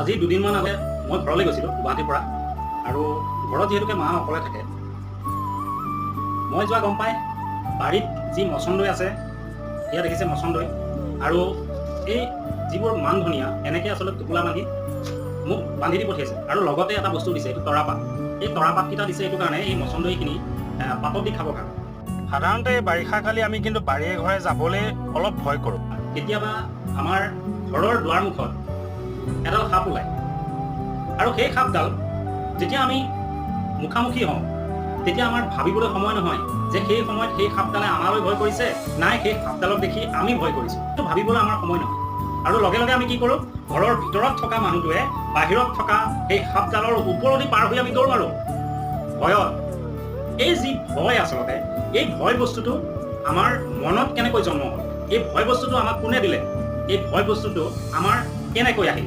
আজি দুদিনমান আগতে মই ঘৰলৈ গৈছিলোঁ গুৱাহাটীৰ পৰা, আৰু ঘৰত যিহেতুকে মা অকলে থাকে, মই যোৱা গম পাই বাৰীত যি মচন্দৈ আছে সেয়া দেখিছে মচন্দৈ, আৰু এই যিবোৰ মান ধনিয়া এনেকৈ আচলতে টোপোলা বান্ধি মোক বান্ধি দি পঠিয়াইছে, আৰু লগতে এটা বস্তু দিছে, এইটো তৰাপাত। এই তৰাপাতকেইটা দিছে এইটো কাৰণে এই মচন্দৈখিনি পাতত দি খাবৰ কাৰণে। সাধাৰণতে বাৰিষা কালি আমি কিন্তু বাৰীয়ে ঘৰে যাবলৈ অলপ ভয় কৰোঁ। কেতিয়াবা আমাৰ ঘৰৰ দুৱাৰমুখত এডাল সাপ ওলায়, আৰু সেই সাপডাল যেতিয়া আমি মুখামুখি হওঁ তেতিয়া আমাৰ ভাবিবলৈ সময় নহয় যে সেই সময়ত সেই সাপডালে আমালৈ ভয় কৰিছে, নাই সেই সাপডালক দেখি আমি ভয় কৰিছোঁ। সেইটো ভাবিবলৈ আমাৰ সময় নহয়, আৰু লগে লগে আমি কি কৰোঁ, ঘৰৰ ভিতৰত থকা মানুহটোৱে বাহিৰত থকা সেই সাপডালৰ ওপৰেদি পাৰ হৈ আমি দৌৰ মাৰোঁ ভয়ত। এই যি ভয় আচলতে, এই ভয় বস্তুটো আমাৰ মনত কেনেকৈ জন্ম হ'ল, এই ভয় বস্তুটো আমাক কোনে দিলে, এই ভয় বস্তুটো আমাৰ কেনেকৈ আহিল,